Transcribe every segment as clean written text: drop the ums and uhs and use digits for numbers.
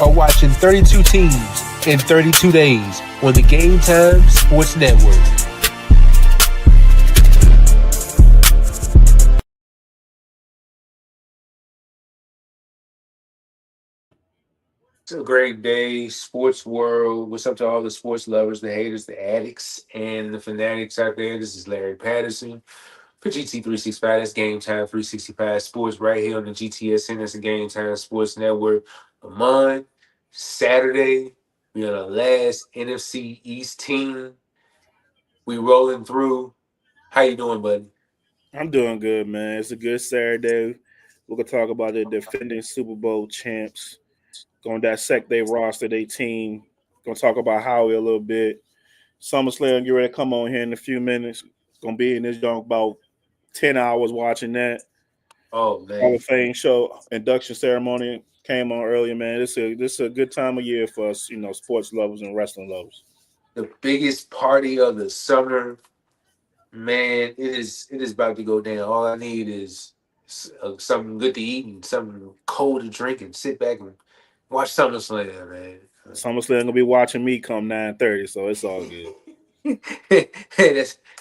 are watching 32 teams in 32 days on the Game Time Sports Network. It's a great day, sports world. What's up to all the sports lovers, the haters, the addicts, and the fanatics out there? This is Larry Patterson for GT365. That's Game Time 365 Sports right here on the GTSN. That's the Game Time Sports Network. Amon, Saturday, we are the last NFC East team. We rolling through. How you doing, buddy? I'm doing good, man. It's a good Saturday. We're gonna talk about the defending Super Bowl champs. Gonna dissect their roster, their team. Gonna talk about Howie a little bit. SummerSlam, get ready to come on here in a few minutes. Gonna be in this junk about 10 hours watching that. Oh Hall man, of Fame show induction ceremony came on earlier, man. This is a good time of year for us, sports lovers and wrestling lovers. the biggest party of the summer. Man, it is about to go down. All I need is something good to eat and something cold to drink and sit back and watch SummerSlam, man. SummerSlam gonna be watching me come 9:30, so it's all good.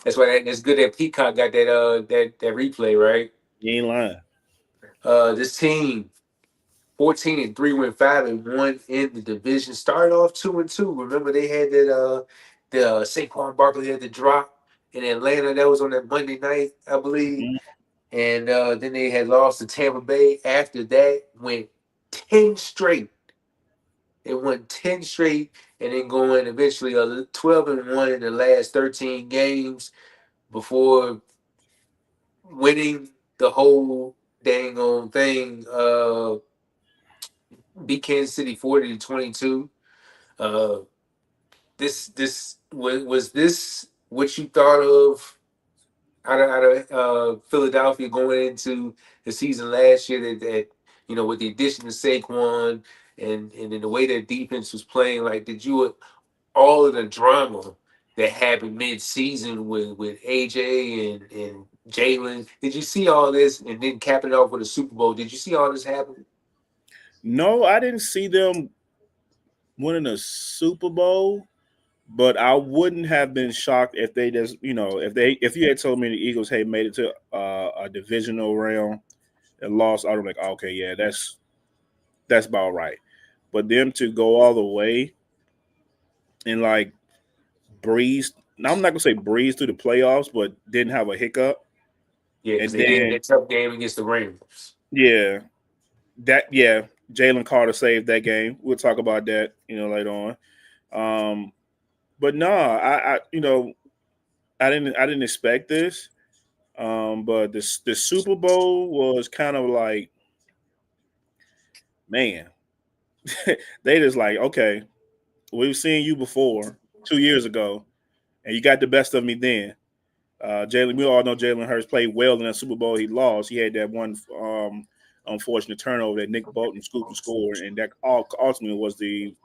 That's why that's good that Peacock got that replay, right? You ain't lying. This team 14-3 went 5-1 in the division. Started off 2-2. Remember they had the Saquon Barkley had the drop in Atlanta. That was on that Monday night, I believe. Mhm. And then they had lost to Tampa Bay. After that, went 10 straight. They won 10 straight and then going eventually 12-1 in the last 13 games before winning the whole dang on thing. Beat Kansas City 40-22. Uh, this was this what you thought of out of Philadelphia going into the season last year that with the addition of Saquon and then the way that defense was playing, like did you all of the drama that happened mid-season with AJ and Jalen, did you see all this and then cap it off with a Super Bowl? Did you see all this happen? No, I didn't see them winning a Super Bowl, but I wouldn't have been shocked if they just, if you had told me the Eagles had made it to a divisional round and lost, I'd be like, okay, yeah, that's about right. But them to go all the way and like breeze, now I'm not gonna say breeze through the playoffs, but didn't have a hiccup, Yeah, because and they did then that tough game against the Rams. yeah, Jalen Carter saved that game. We'll talk about that, later on. Um, but no, I didn't expect this. But the Super Bowl was kind of like, man, they just like, okay, we've seen you before 2 years ago, and you got the best of me then. We all know Jalen Hurts played well in that Super Bowl. He lost. He had that one unfortunate turnover that Nick Bolton scooped and scored, and that ultimately was the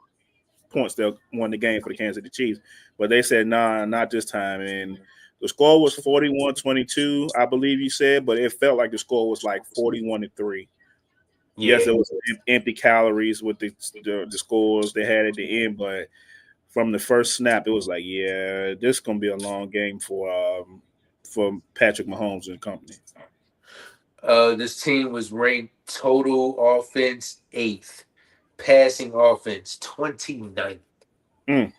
points that won the game for the Kansas City Chiefs. But they said, nah, not this time. And the score was 41-22, I believe you said, but it felt like the score was like 41-3. Yes, Yeah, it was empty calories with the scores they had at the end, but from the first snap, it was like, yeah, this is gonna be a long game for Patrick Mahomes and company. this team was ranked total offense eighth, passing offense 29th. Mm,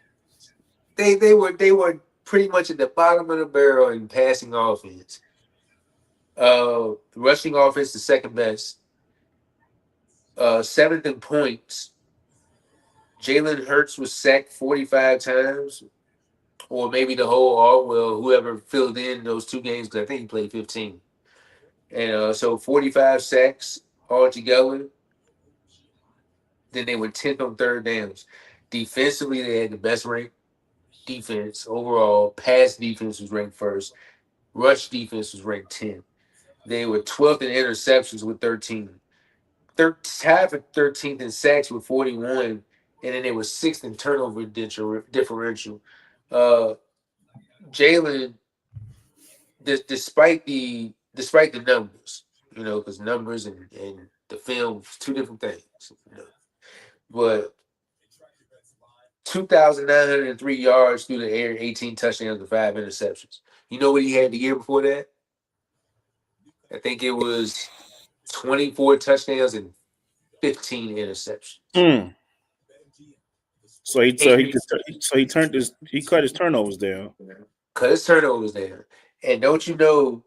They were pretty much at the bottom of the barrel in passing offense. Rushing offense the second best. Seventh in points. Jalen Hurts was sacked 45 times, or maybe the whole all well whoever filled in those two games because I think he played 15. And so 45 sacks altogether. Then they were 10th on third downs. Defensively, they had the best ranked defense overall. Pass defense was ranked first. Rush defense was ranked 10th. They were 12th in interceptions with 13. Tied for 13th in sacks with 41. And then they were sixth in turnover differential. Uh, Jalen, despite the numbers, because numbers and the film is two different things. but 2,903 yards through the air, 18 touchdowns and 5 interceptions. You know what he had the year before that? I think it was 24 touchdowns and 15 interceptions. Mm. So he And so he so he turned his he cut his turnovers down. cut his turnovers down. And don't you know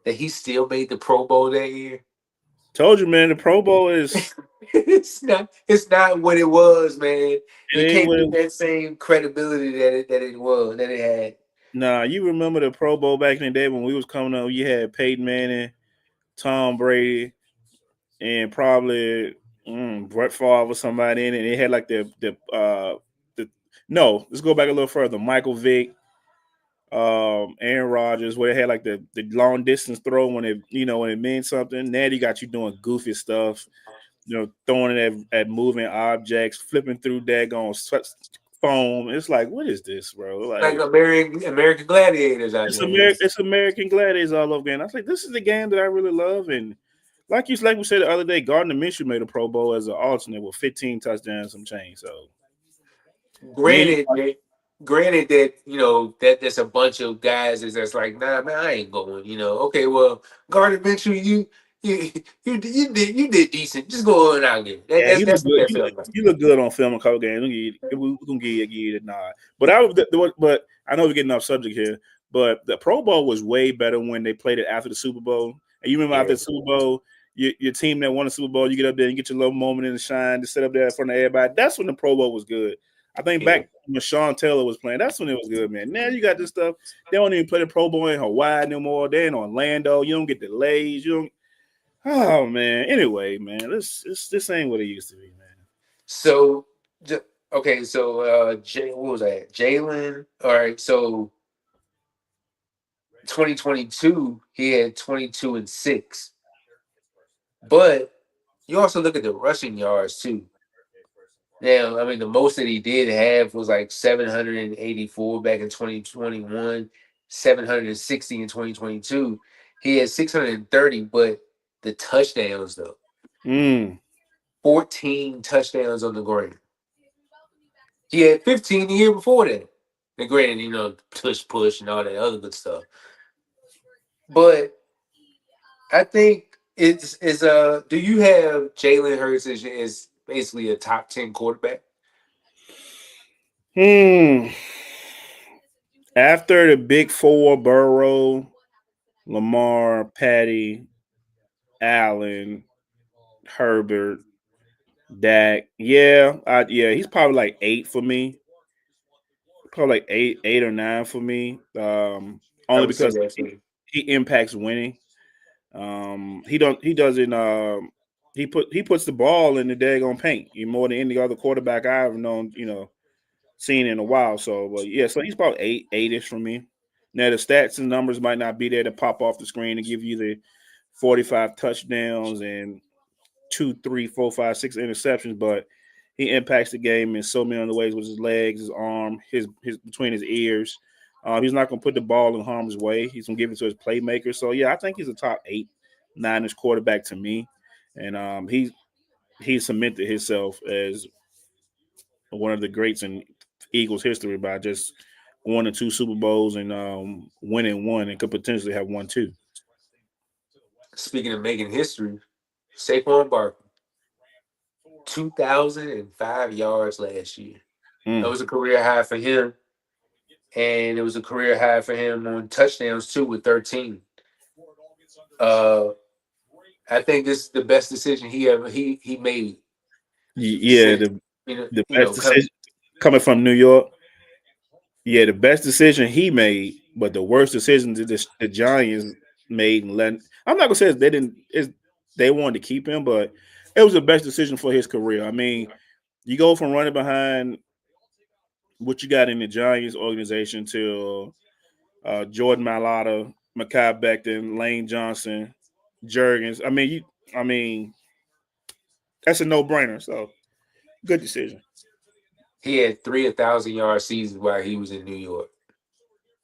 that he still made the Pro Bowl that year? Told you, man. The Pro Bowl is It's not what it was, man. it It ain't can't what get it, that same credibility that it had. nah. You remember the Pro Bowl back in the day when we was coming up? You had Peyton Manning, Tom Brady, and probably Brett Favre or somebody in it. And they had like the no. Let's go back a little further. Michael Vick, Aaron Rodgers, where they had like the long distance throw when it meant something. Now you got you doing goofy stuff, throwing it at moving objects, flipping through daggone foam. It's like, what is this, bro? Like Like American Gladiators out there. It's American Gladiators all over again. I was like, this is the game that I really love. And like we said the other day, Gardner Minshew made a Pro Bowl as an alternate with 15 touchdowns, some change. So me, Granted, man, granted that that there's a bunch of guys that's like, nah, man, I ain't going. Okay, well, Gardner Minshew, you did decent. Just go on out there. yeah, you look That's what good. that felt like. You look good on film a couple games. We're gonna give you the nod. But I know we're getting off subject here. But the Pro Bowl was way better when they played it after the Super Bowl. And you remember after Yeah, the Super Bowl, your team that won the Super Bowl, you get up there and get your little moment in the shine to sit up there in front of everybody. That's when the Pro Bowl was good. I think yeah. back when Sean Taylor was playing, that's when it was good, man. Now you got this stuff. They don't even play the Pro Bowl in Hawaii no more. They're in Orlando. You don't get delays. You don't. Oh man. Anyway, man, this ain't what it used to be, man. So, okay, so what was that? Jalen. All right, so 2022, he had 22 and 6. But you also look at the rushing yards too. Now, I mean, the most that he did have was like 784 back in 2021, 760 in 2022. He had 630, but the touchdowns though, Mm. 14 touchdowns on the ground. He had 15 the year before that. And granted, push and all that other good stuff. But I think do you have Jalen Hurts as basically a top 10 quarterback? Hmm. After the big four, Burrow, Lamar, Patty, Allen, Herbert, Dak. Yeah, he's probably like 8 for me. Probably like eight or 9 for me. I Only would say because that for he impacts winning. He doesn't he puts the ball in the daggone paint more than any other quarterback I've known, seen in a while. So, but yeah, so he's about 8-ish for me. Now the stats and numbers might not be there to pop off the screen and give you the 45 touchdowns and 2, 3, 4, 5, 6 interceptions, but he impacts the game in so many other ways with his legs, his arm, his between his ears. He's not going to put the ball in harm's way. He's going to give it to his playmaker. So yeah, I think he's a top 8, 9-ish quarterback to me, and he cemented himself as one of the greats in Eagles history by just 1 or 2 Super Bowls and winning one and could potentially have won 2. speaking of making history, Saquon Barkley, 2,005 yards last year. That Mm. was a career high for him, and it was a career high for him on touchdowns too with 13. Uh, I think this is the best decision he made Yeah, since the best decision coming from New York. Yeah, the best decision he made, but the worst decision the Giants made. And I'm not gonna say they wanted to keep him, but it was the best decision for his career. I mean, you go from running behind what you got in the Giants organization to Jordan Mailata, Mekhi Becton, Lane Johnson, Jurgens. I mean, that's a no brainer. So good decision. he had 3,000-yard seasons while he was in New York.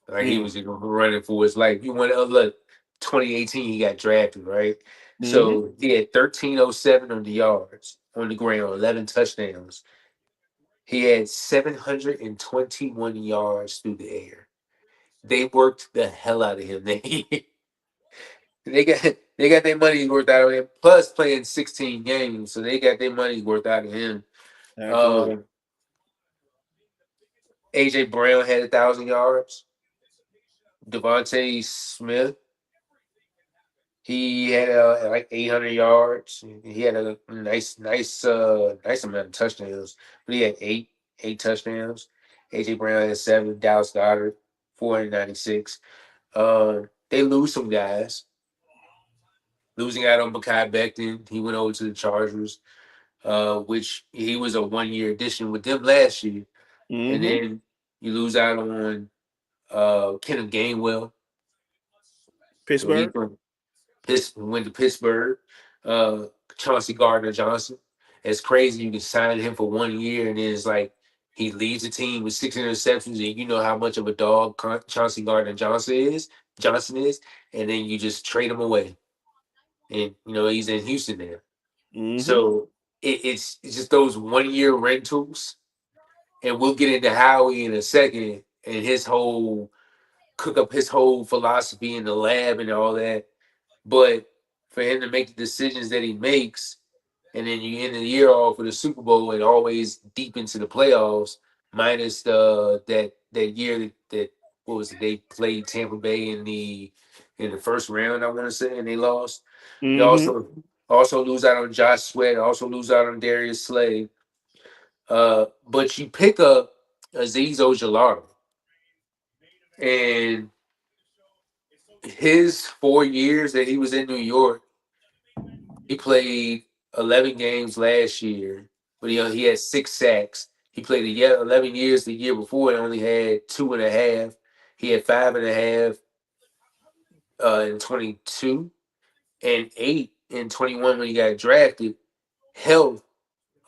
Like he Mm. was running for his life. You want to look 2018 he got drafted, right? Mm-hmm. So he had 1307 on the yards on the ground, 11 touchdowns. He had 721 yards through the air. They worked the hell out of him. They got they got their money worth out of him. Plus playing 16 games, so they got their money worth out of him. Absolutely. AJ Brown had 1,000 yards. Devontae Smith, he had like 800 yards. He had a nice amount of touchdowns. But he had eight touchdowns. AJ Brown had 7. Dallas Goddard 496. They lose some guys. Losing out on Mekhi Becton, he went over to the Chargers, which he was a 1 year addition with them last year. And Mm-hmm. then you lose out on Kenneth Gainwell. So he Pittsburgh. went to Pittsburgh. Uh, Chauncey Gardner Johnson. It's crazy. You can sign him for 1 year, and then it's like he leads the team with 6 interceptions, and you know how much of a dog Chauncey Gardner Johnson is, and then you just trade him away, and he's in Houston now. Mm-hmm. So it's just those 1 year rentals, and we'll get into Howie in a second and his whole cook up his whole philosophy in the lab and all that. But for him to make the decisions that he makes, and then you end the year off with a Super Bowl and always deep into the playoffs, minus that year that what was it? They played Tampa Bay in the first round, I want to say, and they lost. They Mm-hmm. also lose out on Josh Sweat, also lose out on Darius Slay. But you pick up Azeez Ojulari, and his 4 years that he was in New York, he played 11 games last year, but he had 6 sacks. He played 11 years the year before and only had 2.5. He had 5.5 in 22 and 8 in 21 when he got drafted. Health,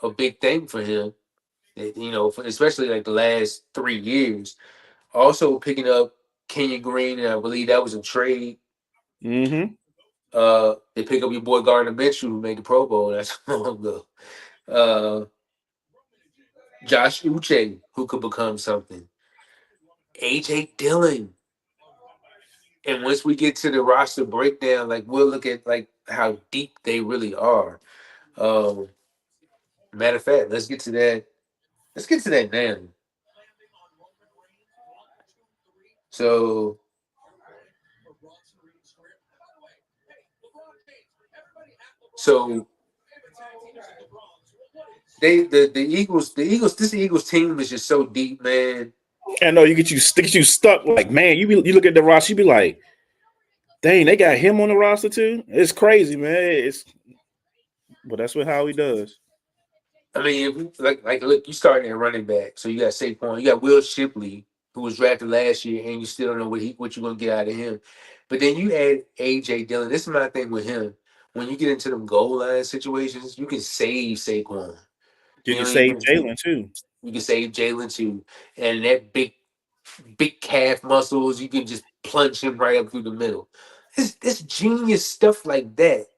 a big thing for him, especially like the last 3 years. Also picking up Kenyon Green, and I believe that was a trade. Mm-hmm. They pick up your boy Gardner Minshew, who made the Pro Bowl. That's long ago. Uh, Josh Uche, who could become something. AJ Dillon. And once we get to the roster breakdown, like we'll look at like how deep they really are. Um, Matter of fact, let's get to that. Let's get to that now. So so the Eagles team is just so deep, man. I know you stuck. Like, man, you look at the roster, you be like, dang, they got him on the roster too. It's crazy, man. But that's what Howie does. I mean, like look, you starting at running back, so you got Saquon, you got Will Shipley, who was drafted last year, and you still don't know what you're gonna get out of him. But then you add AJ Dillon. This is my thing with him. When you get into them goal line situations, you can save Saquon. You You can know, save Jalen too. you can save Jalen too, and that big calf muscles, you can just plunge him right up through the middle. It's genius stuff like that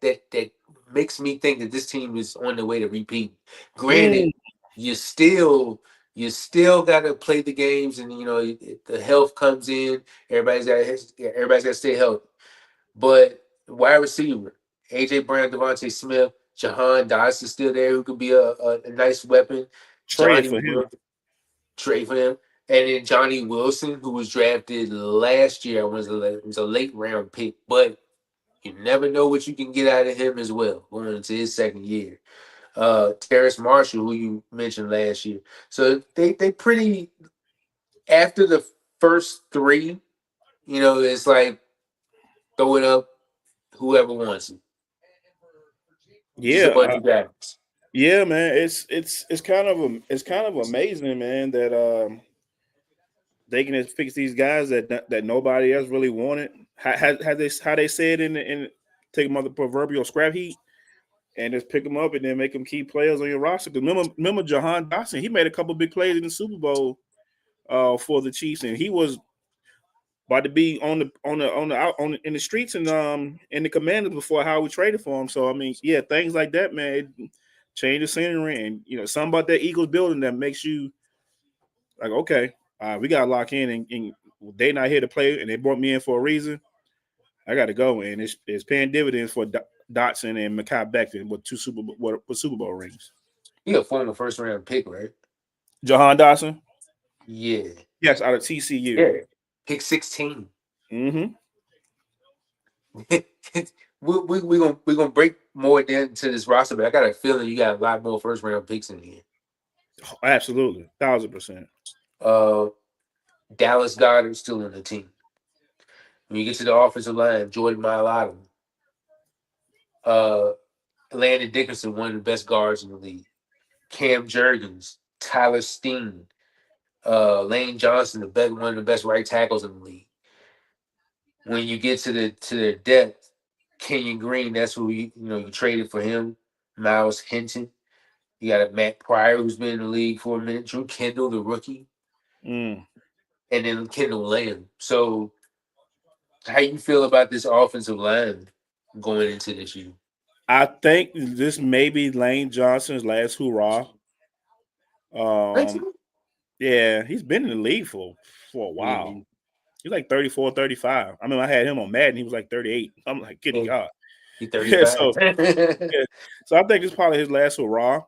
makes me think that this team is on the way to repeat. Granted, Mm. you still got to play the games, and the health comes in. Everybody's got to stay healthy. But wide receiver, AJ Brown, Devontae Smith, Jahan Dodson is still there, who could be a nice weapon. Trade Johnny for him. Wilson, trade for him. And then Johnny Wilson, who was drafted last year, was a late round pick, but you never know what you can get out of him as well going into his second year. Terrace Marshall, who you mentioned last year. So they pretty after the first three, it's like throw it up, whoever wants it. Just a Yeah, bunch of guys. yeah, man. It's kind of amazing, man, that they can just fix these guys that nobody else really wanted. How they said in take them on the proverbial scrap heap and just pick them up and then make them key players on your roster. Because remember Jahan Dotson, he made a couple big plays in the Super Bowl for the Chiefs, and he was about to be in the streets and in the Commanders before how we traded for him. So I mean, yeah, things like that, man. change the scenery, and something about that Eagles building that makes you like, okay, we got to lock in, and they not here to play, and they brought me in for a reason. I got to go, and it's paying dividends for Dotson and Mekhi Becton with with Super Bowl rings. He a former first round pick, right? Jahan Dotson, Yeah. yes, out of TCU. Yeah. Pick 16. Mm-hmm. we gonna break more into this roster, but I got a feeling you got a lot more first round picks in here. Oh, absolutely, 1,000%. Dallas Goedert still on the team. When you get to the offensive line, Jordan Mailata, uh, Landon Dickerson, one of the best guards in the league. Cam Jurgens, Tyler Steen, Lane Johnson, one of the best right tackles in the league. When you get to the depth, Kenyon Green, that's who you traded for him. Miles Hinton. You got a Matt Pryor who's been in the league for a minute. Drew Kendall, the rookie, Mm. and then Kendall Lamb. So, how you feel about this offensive line going into this year? I think this may be Lane Johnson's last hurrah. Yeah, he's been in the league for a while. Yeah, He's like 34, 35. I mean, I had him on Madden. He was like 38. I'm like, good God. He's Yeah, 35. so I think it's probably his last hurrah.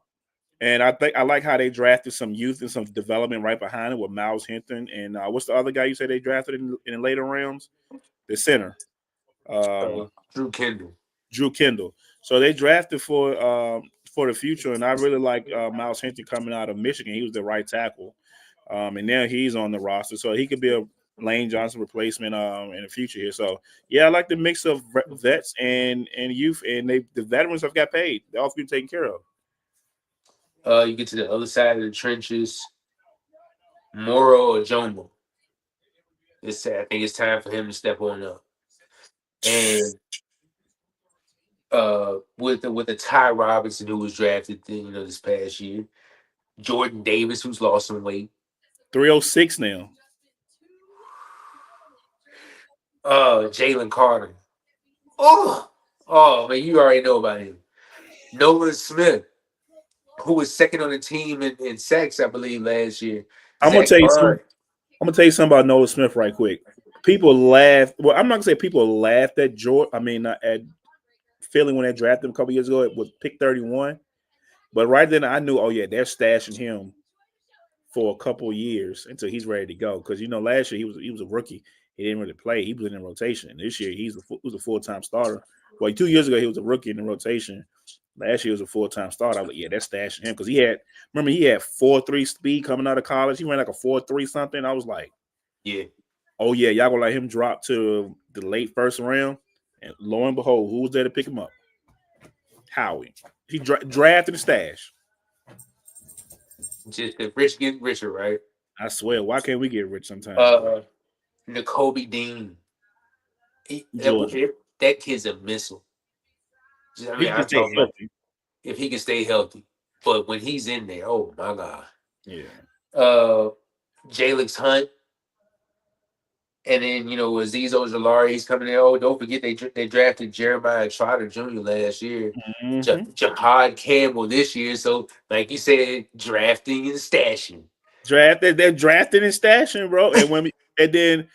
And I think I like how they drafted some youth and some development right behind it with Miles Hinton and what's the other guy you said they drafted in the later rounds? The center, Drew Kendall. Drew Kendall. So they drafted for the future, and I really like Miles Hinton coming out of Michigan. He was the right tackle, and now he's on the roster, so he could be a Lane Johnson replacement in the future here. So yeah, I like the mix of vets and youth, and the veterans have got paid. They're all being taken care of. You get to the other side of the trenches, Moro Ojomo. I think it's time for him to step on up. And with the Ty Robinson who was drafted, this past year, Jordan Davis who's lost some weight, 306 now. Jalen Carter. Oh man, you already know about him. Nolan Smith, who was second on the team in sacks, I believe, last year. I'm gonna Zach tell you Bond. I'm gonna tell you something about Noah Smith right quick. People laughed. Well, I'm not gonna say people laughed at George. I mean, at Philly when they drafted him a couple years ago with pick 31. But right then, I knew, oh yeah, they're stashing him for a couple years until he's ready to go. Because last year he was a rookie. He didn't really play. He was in the rotation. This year he was a full-time starter. Well, 2 years ago he was a rookie in the rotation. Last year he was a full-time starter. I was like, yeah, that's stashing him because he had 4.3 speed coming out of college. He ran like a 4.3 something. I was like, Yeah. oh yeah, y'all gonna let him drop to the late first round. And lo and behold, who was there to pick him up? Howie. He drafted the stash. Just the rich get richer, right? I swear, why can't we get rich sometimes? N'Kobe Dean. Georgia. That kid's a missile. I mean, He I'm can stay talking about healthy. if he can stay healthy. But when he's in there, oh my God. Yeah. Jalix Hunt. And then, Aziz Ojolari, he's coming in. Oh, don't forget they drafted Jeremiah Trotter Jr. last year. Mm-hmm. Jahad Campbell this year. So, like you said, drafting and stashing. They're drafting and stashing, bro. And then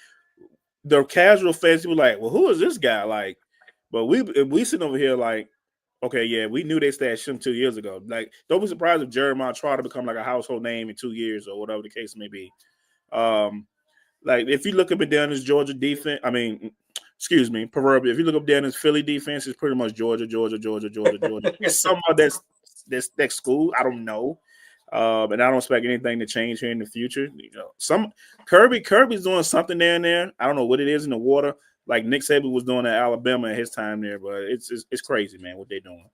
the casual fans were like, well, who is this guy? Like, but we sitting over here like, okay, yeah, we knew they stashed him 2 years ago. Like, don't be surprised if Jeremiah Trotter become like a household name in 2 years or whatever the case may be. Like if you look up and down this Georgia defense, proverbial. If you look up down this Philly defense, it's pretty much Georgia. Somehow that's school. I don't know. And I don't expect anything to change here in the future. Some Kirby's doing something down there. I don't know what it is in the water. Like Nick Saban was doing at Alabama at his time there, but it's crazy, man, what they're doing.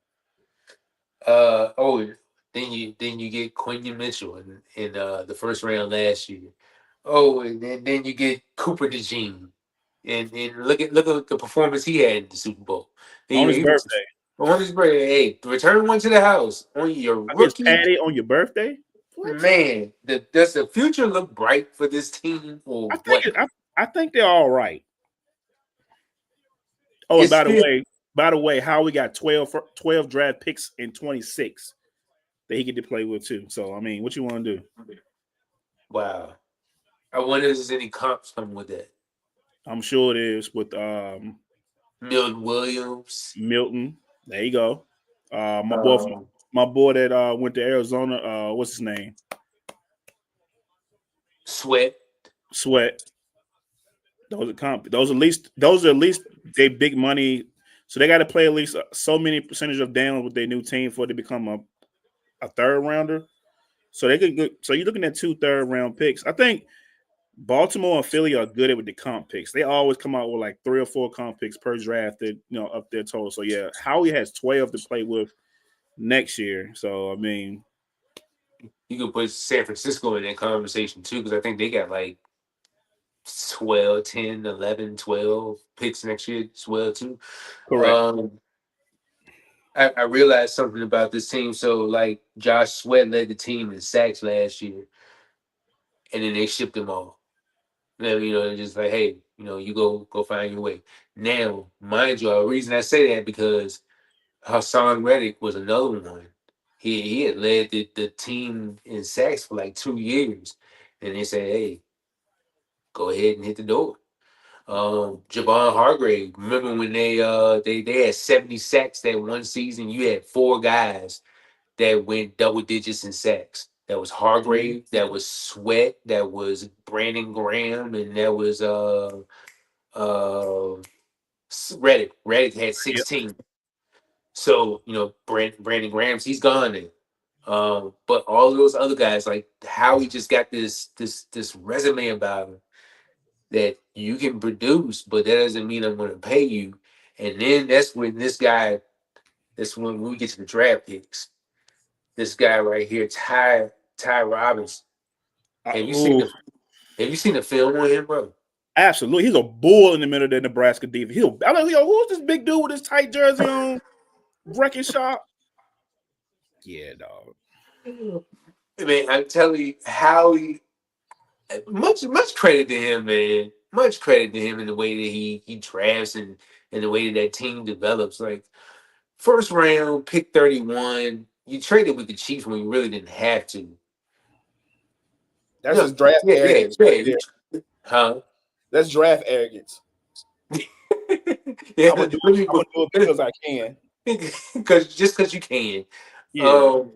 Then you get Quinion Mitchell in the first round last year. Oh, and then you get Cooper DeJean. And look at the performance he had in the Super Bowl. On his birthday. On his birthday. Hey, return one to the house on your rookie. Patty on your birthday? What? Man, does the future look bright for this team or what? I think they're all right. Oh, and by the way, how we got 12 draft picks in 26. that he get to play with too. So I mean, what you want to do? Wow. I wonder if there's any comps coming with that. I'm sure it is with Milton Williams. Milton. There you go. My boy, Um, my boy that went to Arizona. What's his name? Sweat. Sweat. Those are comp. Those are at least. Those are at least they big money. So they got to play at least so many percentage of down with their new team for it to become a third rounder. So they could. So you're looking at 2 third-round picks. I think Baltimore and Philly are good at with the comp picks. They always come out with like 3 or 4 comp picks per draft that up their total. So yeah, Howie has 12 to play with next year. So I mean, You could put San Francisco in that conversation too, because I think they got like 12, 10, 11, 12 picks next year as well too. correct. Um, I realized something about this team. So like Josh Sweat led the team in sacks last year, and then they shipped them all. Then they're just like, hey, you go find your way. Now, mind you, the reason I say that because Hassan Reddick was another one. He had led the team in sacks for like 2 years, and they said, hey, go ahead and hit the door. Javon Hargrave. Remember when they had 70 sacks that one season? You had 4 guys that went double digits in sacks. That was Hargrave, that was Sweat, that was Brandon Graham, and that was uh Reddick. Reddick had Yep. 16. So, Brandon Graham's he's gone now. But all those other guys, like Howie just got this resume about him that you can produce, but that doesn't mean I'm going to pay you. And then that's when we get to the draft picks. This guy right here, Ty Robinson. Have you seen Ooh, the Have you seen the film on him, bro? absolutely. He's a bull in the middle of the Nebraska defense. I don't know who's this big dude with his tight jersey on, wrecking shop. Yeah, dog. I mean, I'm telling you, Howie. Much credit to him, man. Much credit to him in the way that he drafts and the way that team develops. Like first round, pick 31. You traded with the Chiefs when you really didn't have to. That's just draft Yeah, yeah, arrogance right yeah. there. Huh? That's draft arrogance. Yeah, I'm gonna do it. I'm gonna do it because I can. because you can. Yeah. Um,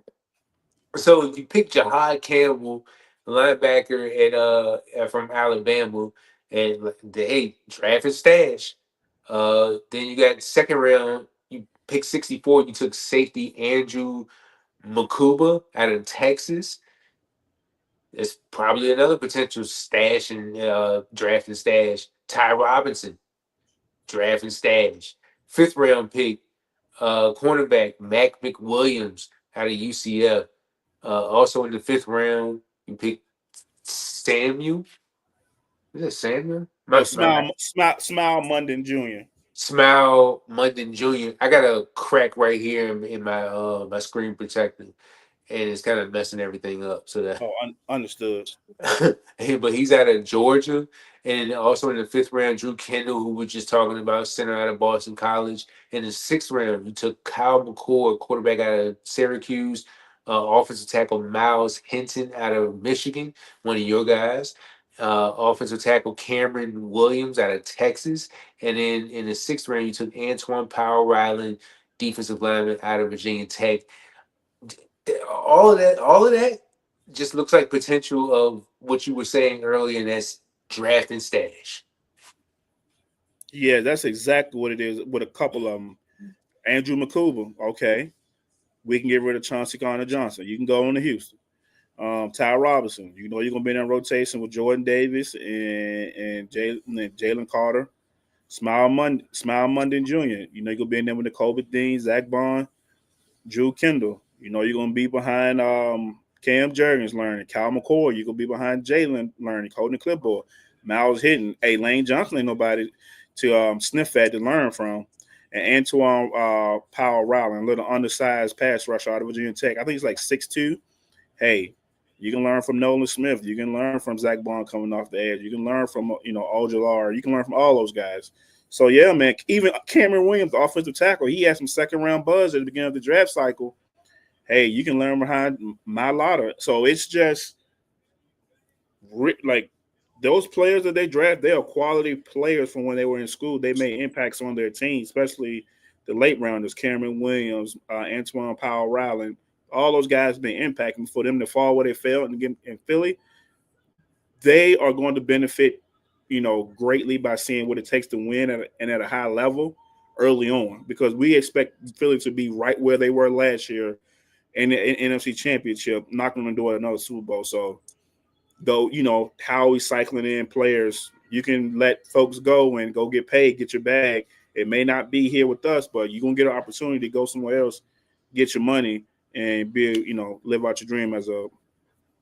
so you pick Jahad Campbell, linebacker from Alabama, and hey, draft and stash. Then you got second round. You pick 64. You took safety Andrew Makuba out of Texas. There's probably another potential stash and draft and stash. Ty Robinson, draft and stash. Fifth round pick, cornerback Mac McWilliams out of UCF. Also in the fifth round, you pick Samuel. Is it Samuel? Oh, Smile Munden Jr. Smile Munden Jr. I got a crack right here in my my screen protector, and it's kind of messing everything up. So that Oh, understood. but he's out of Georgia, and also in the fifth round, Drew Kendall, who we're just talking about, center out of Boston College. In the sixth round, you took Kyle McCord, quarterback out of Syracuse, offensive tackle Miles Hinton out of Michigan, one of your guys. Offensive tackle Cameron Williams out of Texas, and then in the sixth round, you took Antoine Powell Ryland, defensive lineman out of Virginia Tech. All of that just looks like potential of what you were saying earlier, and that's draft and stash. Yeah, that's exactly what it is with a couple of them. Andrew McCouba, okay. We can get rid of Chauncey Garner Johnson. You can go on to Houston. Ty Robinson, you're going to be in rotation with Jordan Davis and Jalen Carter. Smile Munden Jr. You're going to be in there with the Kobe Dean, Zach Bond, Drew Kendall. You're going to be behind Cam Jurgens learning. Kyle McCoy, you're going to be behind Jalen learning, holding the clipboard. Miles Hinton. Hey, Lane Johnson ain't nobody to sniff at to learn from. And Antoine Powell Rowland, a little undersized pass rusher out of Virginia Tech. I think he's like 6'2". Hey, you can learn from Nolan Smith. You can learn from Zach Bond coming off the edge. You can learn from, Ojalar. You can learn from all those guys. So, yeah, man, even Cameron Williams, the offensive tackle, he had some second-round buzz at the beginning of the draft cycle. hey, you can learn behind my ladder. So it's just like those players that they draft, they are quality players from when they were in school. They made impacts on their team, especially the late rounders, Cameron Williams, Antoine Powell Rowland. All those guys been impacting for them to fall where they fell and get in Philly. They are going to benefit, greatly by seeing what it takes to win at a high level early on, because we expect Philly to be right where they were last year in NFC Championship, knocking on the door at another Super Bowl. So, though, how we cycling in players, you can let folks go and go get paid, get your bag. It may not be here with us, but you're going to get an opportunity to go somewhere else, get your money, and live out your dream as a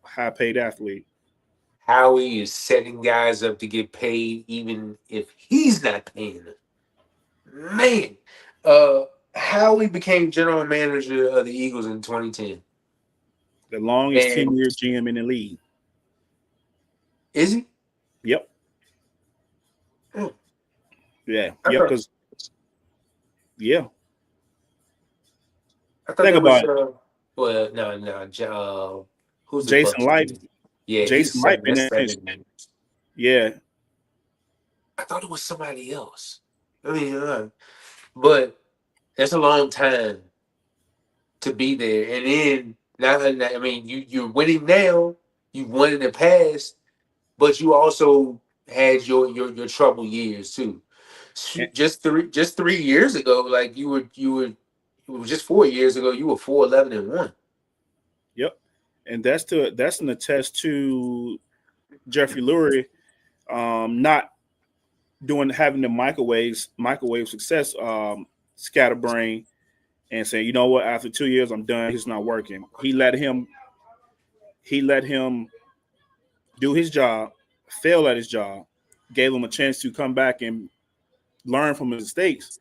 high paid athlete. Howie is setting guys up to get paid even if he's not paying them. Man, uh, Howie became general manager of the Eagles in 2010. The longest And 10-year GM in the league. is he? Yep. Hmm. Yeah. I Yep. thought, Because, yeah. I thought Think that was about it. well, no, who's the Jason Bucks Light. GM? Yeah, he's Jason Light seven. been That's in his, 7 years. yeah. I thought it was somebody else. I mean, but that's a long time to be there. And then now, I mean, you're winning now. You've won in the past, but you also had your trouble years too. And- Just 3 years ago, like it was just 4 years ago. You were 4-11-1. Yep. And that's an attest to Jeffrey Lurie not having the microwave success, scatterbrain, and saying, you know what, after 2 years I'm done. It's not working. He let him do his job, fail at his job, gave him a chance to come back and learn from his mistakes.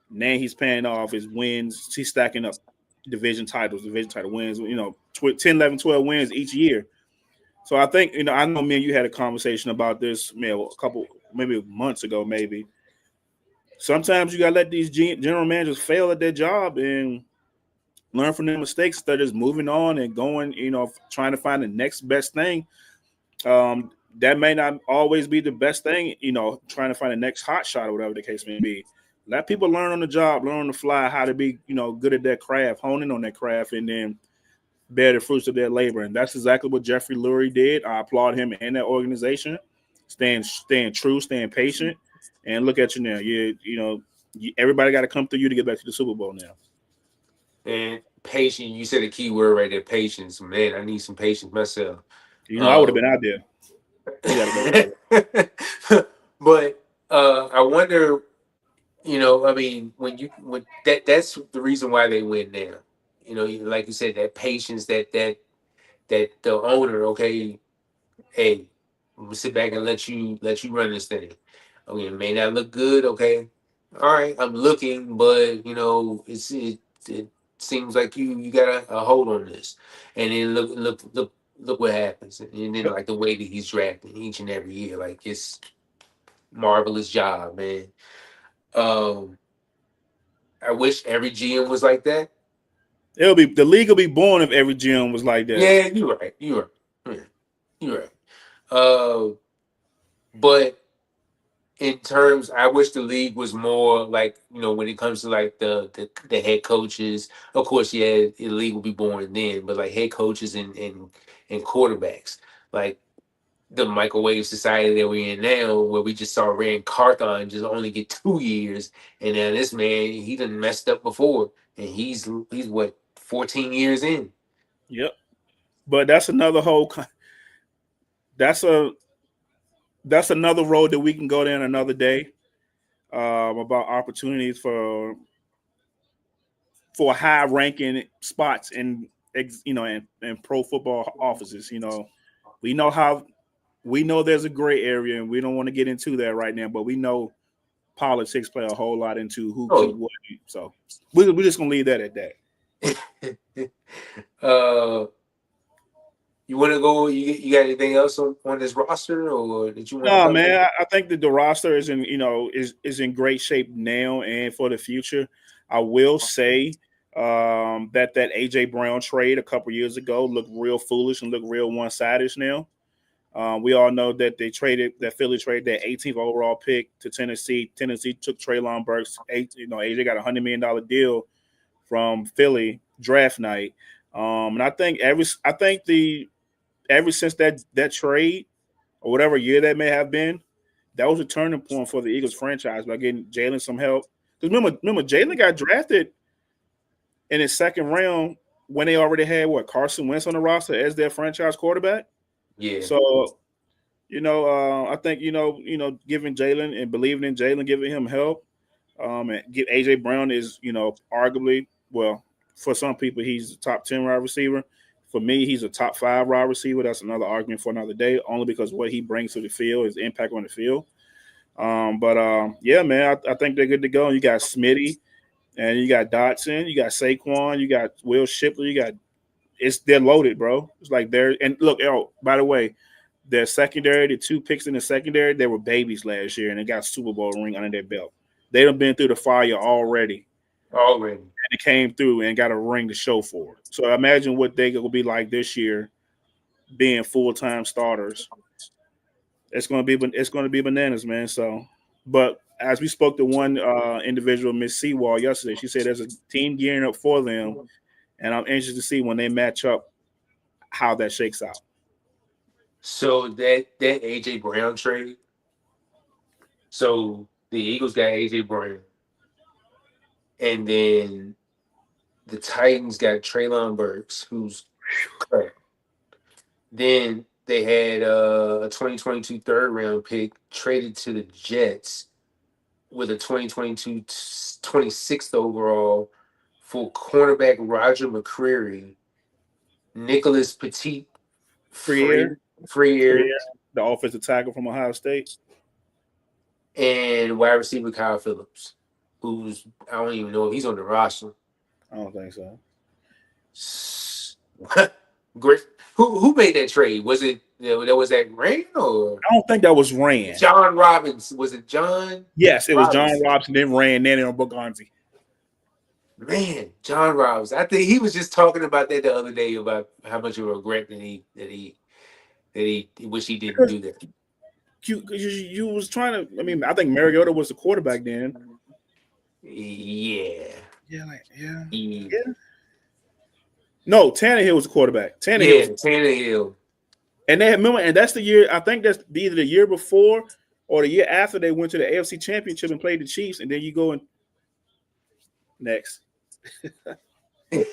Now he's paying off his wins. He's stacking up division title wins, 10, 11, 12 wins each year. So I think, I know me and you had a conversation about this, a couple, maybe months ago, maybe. Sometimes you got to let these general managers fail at their job and learn from their mistakes instead of just moving on and going, trying to find the next best thing. That may not always be the best thing, trying to find the next hot shot or whatever the case may be. Let people learn on the job, learn on the fly how to be, good at their craft, honing on their craft, and then bear the fruits of their labor. And that's exactly what Jeffrey Lurie did. I applaud him and that organization, staying true, staying patient, and look at you now. Everybody got to come through you to get back to the Super Bowl now. And patience, you said a key word right there, patience. Man, I need some patience myself. I would have been out there. You gotta go. But I wonder, I mean, when that's the reason why they win now. Like you said, that patience, that the owner, okay, hey, I'm gonna sit back and let you run this thing. Okay, it may not look good, okay. All right, I'm looking, but it seems like you got a hold on this. And then look what happens. And then Yep. like the way that he's drafting each and every year, like it's marvelous job, man. Um I wish every GM was like that. The league will be born if every GM was like that. Yeah, you're right. You're right. Yeah, you're right. But in terms, I wish the league was more like, when it comes to like the head coaches. Of course, yeah, the league will be born then, but like head coaches and quarterbacks, like the microwave society that we're in now, where we just saw Rand Carthon just only get 2 years, and now this man, he done messed up before, and he's what, 14 years in. Yep. But that's another that's a that's another road that we can go down another day, about opportunities for high ranking spots in pro football offices. We know there's a gray area, and we don't want to get into that right now, but we know politics play a whole lot into who keep Oh, what. So we're just gonna leave that at that. uh, you want to go? You got anything else on this roster, or did you want to No, cover? man, I think that the roster is in great shape now and for the future. I will say that AJ Brown trade a couple years ago looked real foolish and looked real one-sided now. We all know that Philly traded that 18th overall pick to Tennessee. Tennessee took Treylon Burks. AJ got a $100 million deal from Philly draft night. And I think ever since that trade or whatever year that may have been, that was a turning point for the Eagles franchise by getting Jalen some help. Because remember, Jalen got drafted in his second round when they already had Carson Wentz on the roster as their franchise quarterback. Yeah. So, I think giving Jalen and believing in Jalen, giving him help, and get AJ Brown is arguably, well, for some people he's a top 10 wide receiver. For me, he's a top 5 wide receiver. That's another argument for another day, only because what he brings to the field, his impact on the field. Yeah, man, I think they're good to go. You got Smitty, and you got Dotson, you got Saquon, you got Will Shipley, they're loaded, bro. It's like and look, by the way, their secondary, the 2 picks in the secondary, they were babies last year, and they got Super Bowl ring under their belt. They done been through the fire already. And it came through and got a ring to show for it. So imagine what they will be like this year, being full-time starters. It's going to be bananas, man. So, but as we spoke to one individual, Miss Seawall, yesterday, she said there's a team gearing up for them, and I'm anxious to see when they match up how that shakes out. So that AJ Brown trade. So the Eagles got AJ Brown, and then the Titans got Treylon Burks, who's crap. Then they had a 2022 third round pick traded to the Jets with a 2022 26th overall for cornerback Roger McCreary, Nicholas Petit, Freer, the the offensive tackle from Ohio State, and wide receiver Kyle Phillips, who's I don't even know if he's on the roster. I don't think so. Great. Who made that trade? Was it that Rand or? I don't think that was Rand. John Robbins. Was it John? Yes, it was John Robinson, then Rand, then Boganzi. Man, John Robbins. I think he was just talking about that the other day about how much of a regret that he wish he didn't do that. You was trying to. I mean, I think Mariota was the quarterback then. Yeah. No, Tannehill was the quarterback. Tannehill. And they remember, and that's the year. I think that's either the year before or the year after they went to the AFC Championship and played the Chiefs. And then you go and next. Like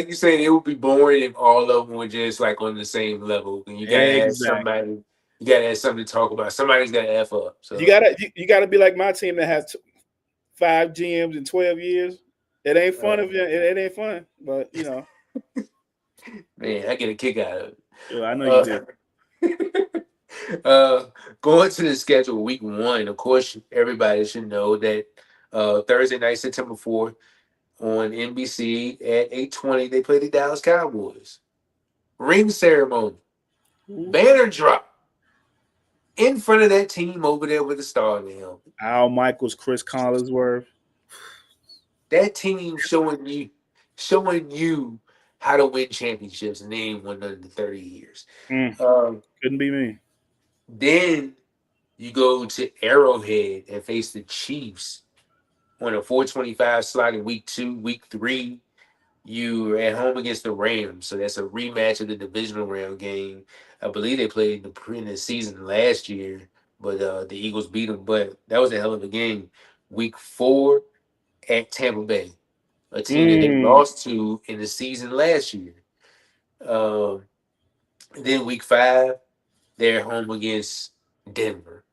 you said, it would be boring if all of them were just like on the same level. And you gotta have somebody. You gotta have something to talk about. Somebody's gotta F up. So you gotta be like my team that has 5 GMs in 12 years. It ain't fun if it ain't fun, but man, I get a kick out of it. Yeah, I know you do. Going to the schedule, week 1. Of course, everybody should know that Thursday night, September 4th, on NBC at 8:20, they play the Dallas Cowboys. Ring ceremony, banner drop in front of that team over there with the star in the helmet. Al Michaels, Chris Collinsworth. That team showing you how to win championships, and they ain't won none in 30 years. Couldn't be me. Then you go to Arrowhead and face the Chiefs on a 425 slot in week 2. Week 3, you're at home against the Rams, so that's a rematch of the divisional round game. I believe they played in the season last year, but the Eagles beat them. But that was a hell of a game. Week 4 at Tampa Bay, a team that they lost to in the season last year. Then week 5, they're home against Denver.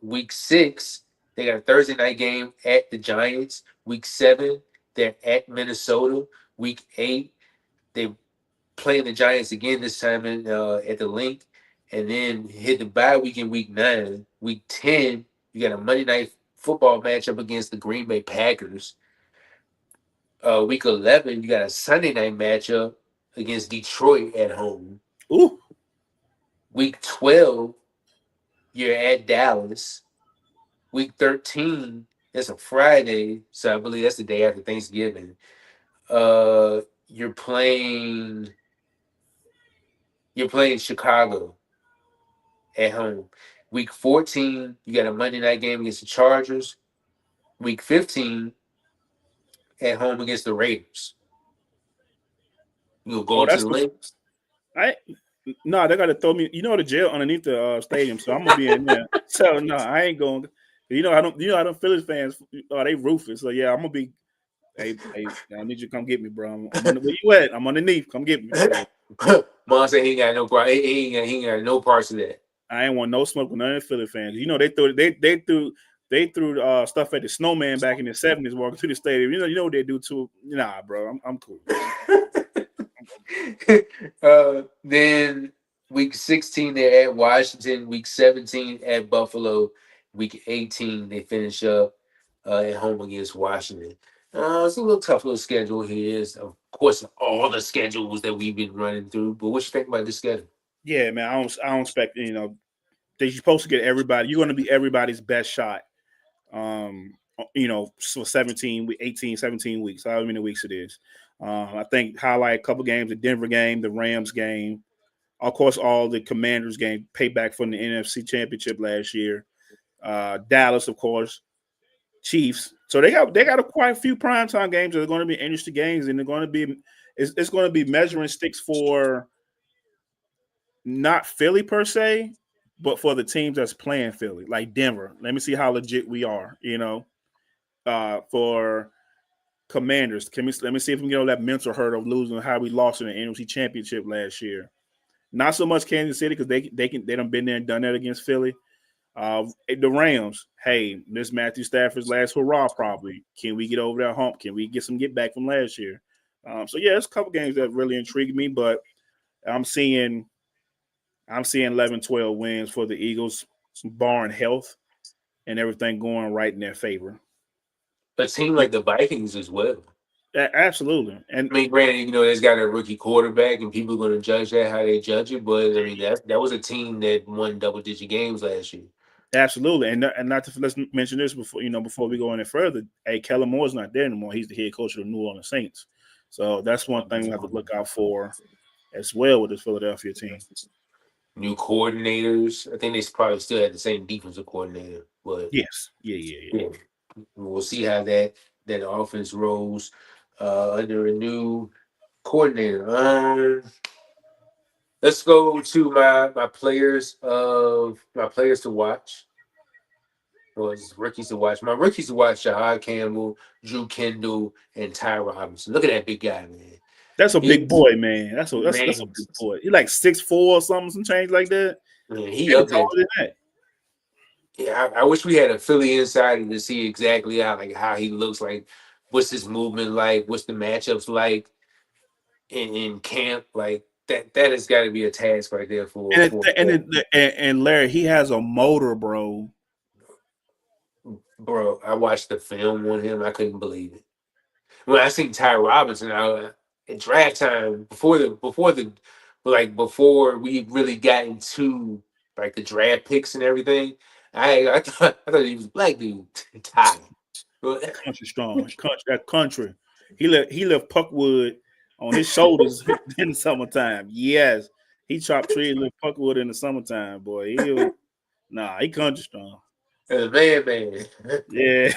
Week 6, they got a Thursday night game at the Giants. Week 7, they're at Minnesota. Week 8, they play the Giants again, this time at the Link, and then hit the bye week in week 9. Week 10, you got a Monday night football matchup against the Green Bay Packers. Week 11, you got a Sunday night matchup against Detroit at home. Ooh. Week 12, you're at Dallas. Week 13, it's a Friday, so I believe that's the day after Thanksgiving. Uh, you're playing you're playing Chicago at home. Week 14, you got a Monday night game against the Chargers. Week 15, at home against the Raiders. You'll Oh, go to that's the what's links. I. No, they got to throw me. The jail underneath the stadium, so I'm gonna be in there. So no, I ain't going. I don't. I don't. Phillies fans, they ruthless. So yeah, I'm gonna be. Hey, I need you to come get me, bro. I'm on the, where you at? I'm underneath. Come get me. So Mom said he ain't got no part. He ain't got no parts of that. I ain't want no smoke with none of the Philly fans. They threw stuff at the snowman back in the '70s walking through the stadium. You know what they do too. Nah, bro, I'm cool. Then week 16 they're at Washington. Week 17 at Buffalo. Week 18 they finish up at home against Washington. It's a little tough little schedule here. It's, of course, all the schedules that we've been running through. But what you think about this schedule? Yeah, man. I don't expect you're supposed to get everybody. You're going to be everybody's best shot. So 18, 17 weeks, however many weeks it is. I think highlight a couple games: the Denver game, the Rams game, of course, all the Commanders game, payback from the NFC Championship last year. Dallas, of course, Chiefs. So they got quite a few primetime games that are going to be interesting games, and they're going to be it's going to be measuring sticks for not Philly per se, but for the teams that's playing Philly, like Denver. Let me see how legit we are. For Commanders, let me see if we can get over that mental hurt of losing how we lost in the NFC Championship last year. Not so much Kansas City because they done been there and done that against Philly. The Rams, hey, this Matthew Stafford's last hurrah probably. Can we get over that hump? Can we get back from last year? So yeah, it's a couple games that really intrigue me, but I'm seeing 11, 12 wins for the Eagles, barring health and everything going right in their favor. A team like the Vikings as well. Absolutely, and I mean, granted, they's got a rookie quarterback, and people are going to judge that how they judge it. But I mean, that was a team that won double-digit games last year. absolutely, and not to let's mention this before we go any further. Hey, Kellen Moore's not there anymore. He's the head coach of the New Orleans Saints, so that's one thing we have to look out for as well with this Philadelphia team. New coordinators. I think they probably still had the same defensive coordinator, but Yes, yeah. yeah, we'll see how that offense rolls under a new coordinator. Let's go to my players to watch. Or rookies to watch. My rookies to watch: Shahad Campbell, Drew Kendall, and Ty Robinson. Look at that big guy, man. That's a big He's boy, man. That's a man, big boy. He like 6'4" or something, some change like that. man, he Maybe up there. taller than that. Yeah, I wish we had a Philly insider to see exactly how he looks like. What's his movement like? What's the matchups like in camp? Like that has got to be a task right there for And for and Larry, he has a motor, bro. bro. I watched the film on him. I couldn't believe it. When I seen Ty Robinson out at draft time before we really got into like the draft picks and everything, I thought he was a black dude. Ty. Country strong. Country. He left Puckwood on his shoulders in the summertime. Yes. He chopped trees, left Puckwood in the summertime, boy. He country strong. Man. Yeah.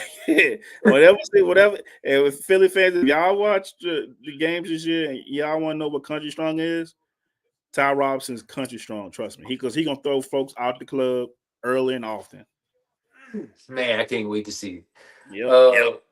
whatever. And with Philly fans, if y'all watch the games this year and y'all want to know what country strong is, Ty Robinson's country strong, trust me. Because he gonna throw folks out the club early and often. Man, I can't wait to see it. Yep.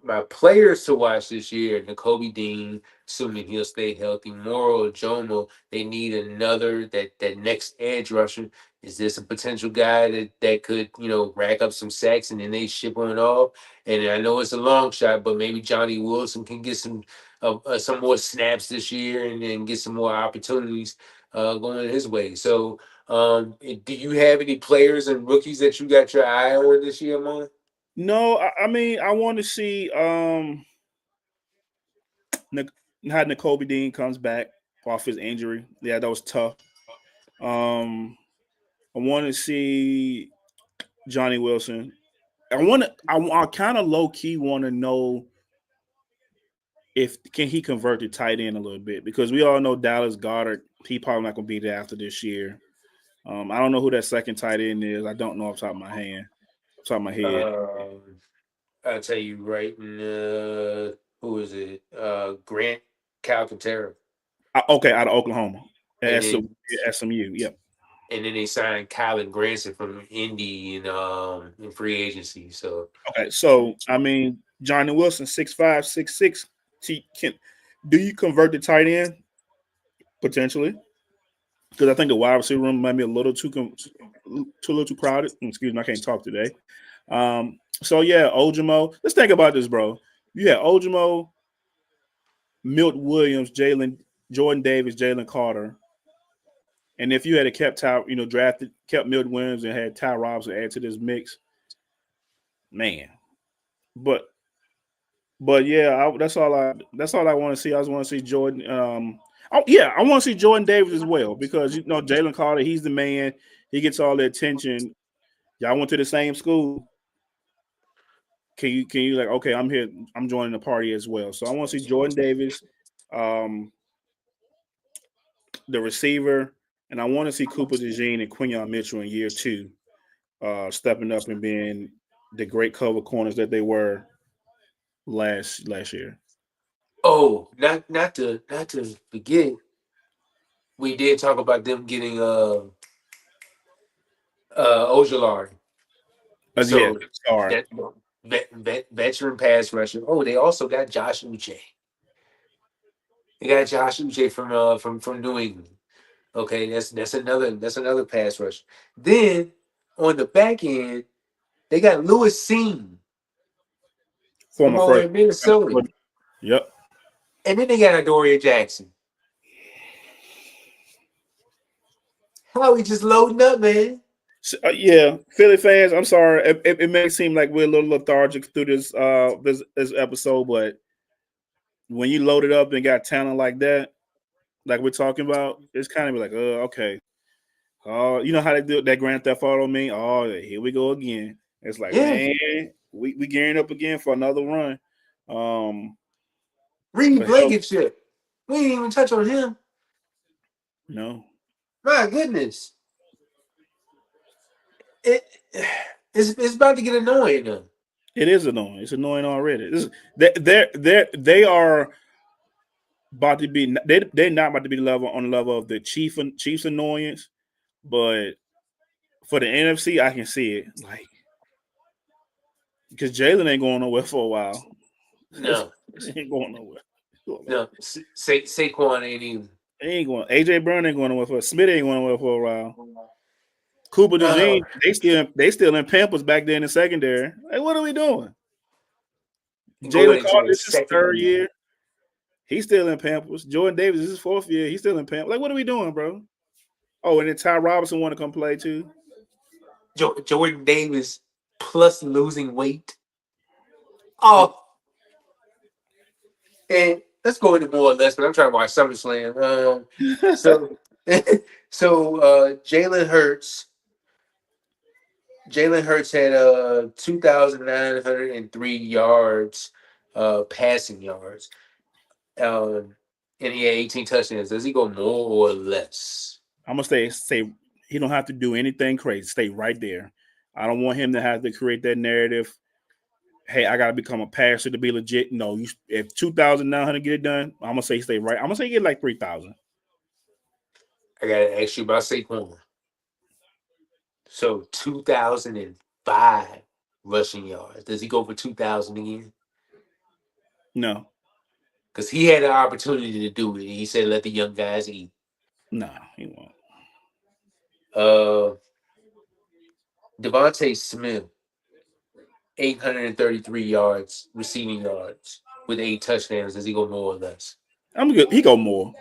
My players to watch this year: Nakobe Dean, assuming he'll stay healthy. Moro Jomo, they need another that next edge rusher. Is this a potential guy that could rack up some sacks and then they ship on off? And I know it's a long shot, but maybe Johnny Wilson can get some more snaps this year and then get some more opportunities going his way. So, do you have any players and rookies that you got your eye on this year, Mon? No, I mean I want to see how Nakobe Dean comes back off his injury. Yeah, that was tough. Um, I want to see Johnny Wilson. I kind of low key want to know if can he convert to tight end a little bit because we all know Dallas Goddard. He probably not gonna be there after this year. I don't know who that second tight end is. I don't know off the top of my top of my head. Um, I'll tell you right now. Who is it? Grant Calcaterra. Okay, out of Oklahoma, And at then SMU. Yep. and then they signed Kylan Granson from Indy in free agency. So Okay, so I mean Johnny Wilson 6'5", 6'6". Can do you convert to tight end potentially? Because I think the wide receiver room might be a little too crowded. Excuse me, I can't talk today. So yeah, Ojimo. Let's think about this, bro. You had Ojimo, Milt Williams, Jordan Davis, Jalen Carter, and if you had a kept Milt Williams and had Ty Robinson add to this mix, man. But yeah, that's all I want to see. I just want to see Jordan. I want to see Jordan Davis as well because Jalen Carter, he's the man. He gets all the attention. Y'all went to the same school. Can you like okay? I'm here. I'm joining the party as well. So I want to see Jordan Davis, um, the receiver, and I want to see Cooper DeJean and Quinyon Mitchell in year 2, stepping up and being the great cover corners that they were last year. oh, not to forget, we did talk about them getting Ojolari. Yeah, So sorry. that veteran pass rusher. Oh, they also got Josh Uche. They got Josh Uche from New England. Okay, that's another pass rush. Then on the back end, they got Lewis Seen from Former over first. in Minnesota, Yep. and then they got Adoree Jackson. How are we just loading up, man? So, yeah, Philly fans. I'm sorry. It may seem like we're a little lethargic through this episode, but when you load it up and got talent like that, like we're talking about, it's kind of like, okay. Oh, you know how they do that Grand Theft Auto me? Oh, here we go again. It's like, Yeah, man, we gearing up again for another run. Um, Reed but hell, Blankenship. We didn't even touch on him. no, My goodness, it it's about to get annoying now. it is annoying. It's annoying already. They are about to be they're not about to be on the level of the Chiefs annoyance, but for the NFC, I can see it like because Jalen ain't going nowhere for a while. No, He ain't going nowhere. no, Saquon ain't even. He ain't going. AJ Brown ain't going nowhere for. Smith ain't going nowhere for a while. Cooper Uh, DeJean, they still in Pampers back there in the secondary. Like, what are we doing? going Jalen into Carter, the this is his second third year. year. He's still in Pampers. Jordan Davis, this is his 4th year. He's still in Pampers. Like, what are we doing, bro? Oh, and then Ty Robinson want to come play too. Jordan Davis plus losing weight. Oh, and let's go into more or less, but I'm trying to watch SummerSlam. So, Jalen Hurts. Jalen Hurts had 2,903 yards, passing yards, and he had 18 touchdowns. Does he go more or less? I'm gonna say he don't have to do anything crazy. Stay right there. I don't want him to have to create that narrative. Hey, I gotta become a passer to be legit. No, if 2,900 get it done, I'm gonna say stay right. I'm gonna say get like 3,000. I gotta ask you about Saquon. So 2,005 rushing yards. Does he go for 2,000 again? No, Because he had an opportunity to do it. He said, "Let the young guys eat." no, he won't. Uh, Devontae Smith, 833 yards, receiving yards, with 8 touchdowns. Does he go more or less? I'm good. He go more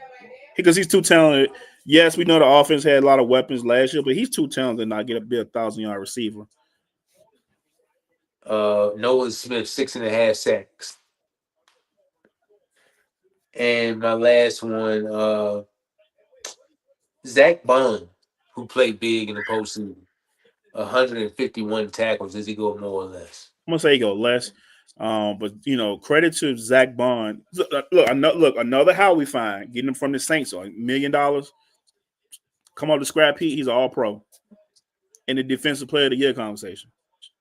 because he's too talented. Yes, we know the offense had a lot of weapons last year, but he's too talented to not get a be 1,000-yard receiver. Noah Smith, 6.5 sacks. And my last one, Zach Bond, who played big in the postseason. 151 tackles. Does he go more or less? I'm gonna say he go less. But credit to Zach Bond. Look, another Howie fine, getting him from the Saints, so $1 million. Come up to scrap heat, he's an all pro in the defensive player of the year conversation.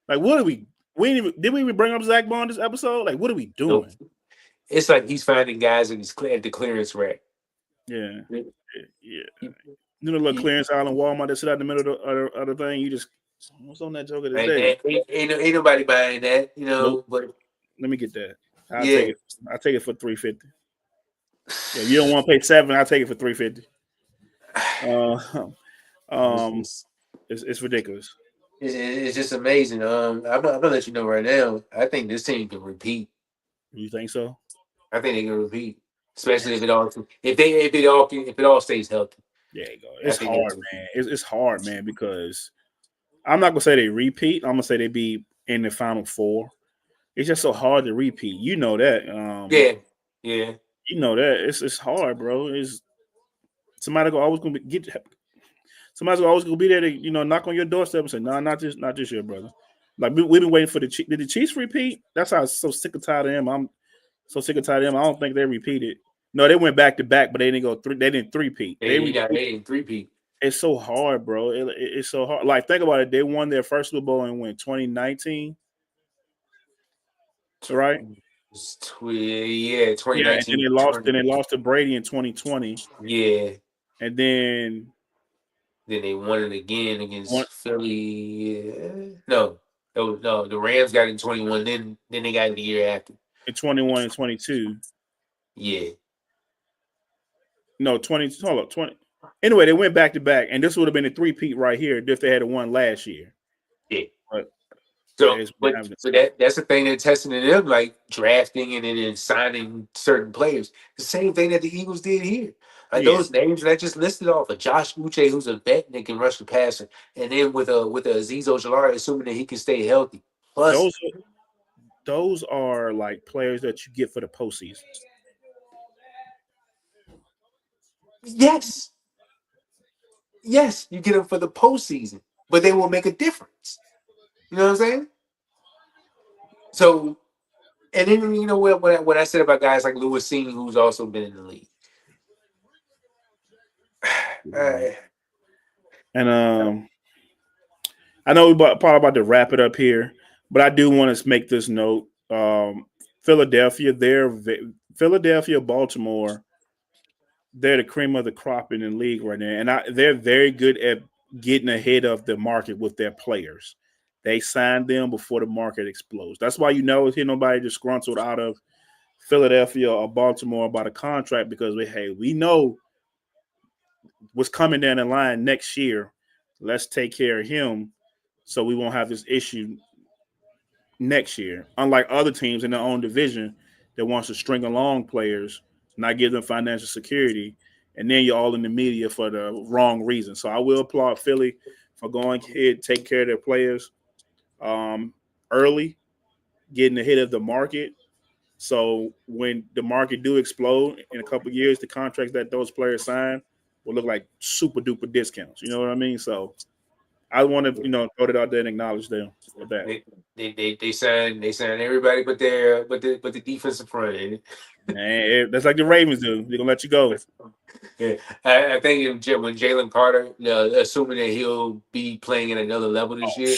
Like, what are we? Did we even bring up Zach Bond this episode? Like, what are we Nope. doing? It's like he's finding guys at the clearance rack. Yeah. Yeah. The little clearance aisle in Walmart that sit out in the middle of the thing. You just what's on that joker today? Ain't nobody buying that, Nope. but Let me get that. I'll yeah. take it. I'll take it for $350. Yeah, if you don't want to pay $7, I'll take it for $350. It's ridiculous. It's just amazing. I'm gonna let you know right now. I think this team can repeat. You think so? I think they can repeat, especially if it all stays healthy. Yeah, you go. I It's think hard, man. It's hard, man, because I'm not gonna say they repeat. I'm gonna say they be in the Final Four. It's just so hard to repeat. You know that. Yeah. You know that. It's hard, bro. It's somebody always gonna get. Somebody's always gonna be there to knock on your doorstep and say, "No, not this year, brother." Like we've been waiting for the Chiefs. Did the Chiefs repeat? That's how I'm so sick and tired of them. I'm so sick and tired of them. I don't think they repeated. No, they went back to back, but they didn't go three. They didn't three-peat. They didn't three-peat. It's so hard, bro. It's so hard. Like, think about it. They won their first Super Bowl in 2019, right? Yeah, 2019. Yeah, and then they lost. Then they lost to Brady in 2020. Yeah, and then they won it again against Philly. Yeah. No, the Rams got it in 21. Then they got it the year after. In 21 and 22. Yeah. No, 20. Hold up, 20. Anyway, they went back to back, and this would have been a three-peat right here if they had won last year. Yeah. But that's the thing they're testing in them, like drafting and then signing certain players. The same thing that the Eagles did here. Like those names that I just listed off of Josh Uche, who's a vet and can rush the passer, and then with a Azeez Ojulari, assuming that he can stay healthy. Plus, those are like players that you get for the postseason. Yes, you get them for the postseason, but they will make a difference. You know what I'm saying? So, and then you know what I said about guys like Lewis Seen, who's also been in the league. And I know we probably about to wrap it up here, but I do want to make this note. Philadelphia, Baltimore, they're the cream of the crop in the league right now, and they're very good at getting ahead of the market with their players. They signed them before the market explodes. That's why you never hear nobody disgruntled out of Philadelphia or Baltimore about a contract, because we know what's coming down the line next year. Let's take care of him so we won't have this issue next year. Unlike other teams in their own division that wants to string along players, not give them financial security, and then you're all in the media for the wrong reason. So I will applaud Philly for going ahead, take care of their players early, getting ahead of the market. So when the market do explode in a couple of years, the contracts that those players sign will look like super duper discounts. You know what I mean? So I want to, throw it out there and acknowledge them for that. They signed everybody but the defensive front. And that's like the Ravens do. They're gonna let you go. Yeah, I think when Jalen Carter, assuming that he'll be playing at another level this year,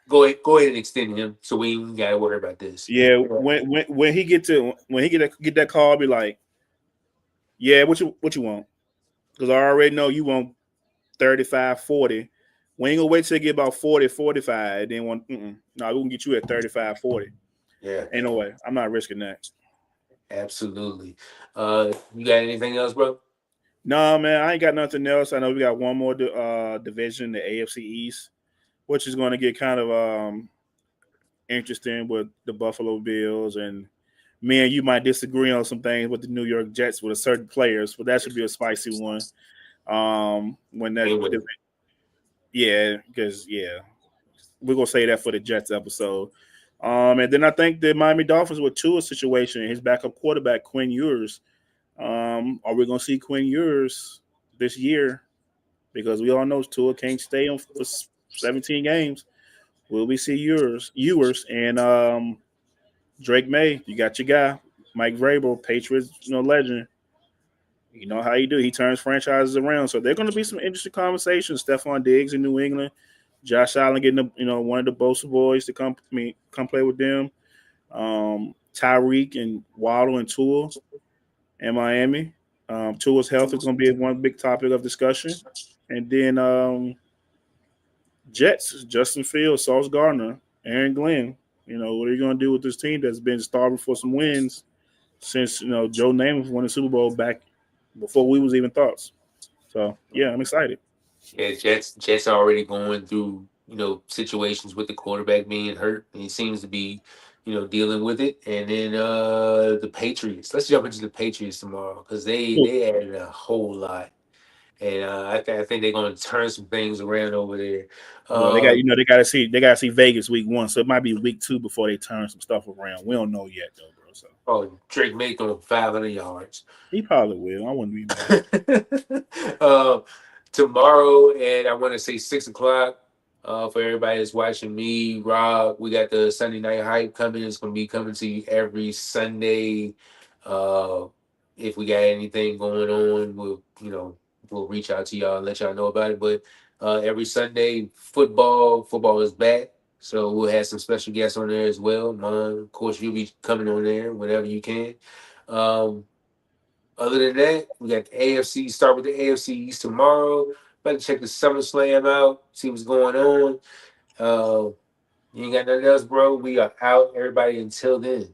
go ahead and extend him so we ain't gotta worry about this. Yeah, when he get that call, I'll be like, yeah, what you want? Because I already know you want 35, 40. We ain't gonna wait till you get about 40, 45. Then no, we can get you at 35, 40. Yeah, ain't no way. I'm not risking that. Absolutely. You got anything else, bro? No, man, I ain't got nothing else. I know we got one more division, the AFC East, which is going to get kind of interesting with the Buffalo Bills, and me and you might disagree on some things with the New York Jets with certain players, but that should be a spicy one. Because we're gonna say that for the Jets episode. And then I think the Miami Dolphins with Tua's situation, his backup quarterback Quinn Ewers. Are we gonna see Quinn Ewers this year? Because we all know Tua can't stay on 17 games. Will we see viewers and Drake May? You got your guy, Mike Vrabel, Patriots, legend. You know how you do. He turns franchises around. So there are going to be some interesting conversations. Stephon Diggs in New England, Josh Allen getting one of the Bosa boys to come play with them. Tyreek and Waddle and Tua in Miami. Tua's health is going to be one big topic of discussion. And then Jets, Justin Fields, Sauce Gardner, Aaron Glenn. What are you going to do with this team that's been starving for some wins since Joe Namath won the Super Bowl back before we was even thoughts. So yeah, I'm excited. Yeah, Jets are already going through situations with the quarterback being hurt, and he seems to be dealing with it. And then the Patriots. Let's jump into the Patriots tomorrow because they added a whole lot, and I think they're going to turn some things around over there. Well, they got to see Vegas week 1, so it might be week 2 before they turn some stuff around. We don't know yet though, bro. So Drake May throwing 500 yards. he probably will. I wouldn't be mad. Tomorrow, and I want to say 6 o'clock. For everybody that's watching me, Rob, we got the Sunday Night Hype coming. It's going to be coming to you every Sunday. If we got anything going on, we'll reach out to y'all and let y'all know about it. But every Sunday, football is back. So we'll have some special guests on there as well. Mom, of course, you'll be coming on there whenever you can. Other than that, we got the AFC. Start with the AFC East tomorrow. Better check the SummerSlam out. See what's going on. You ain't got nothing else, bro. We are out. Everybody, until then.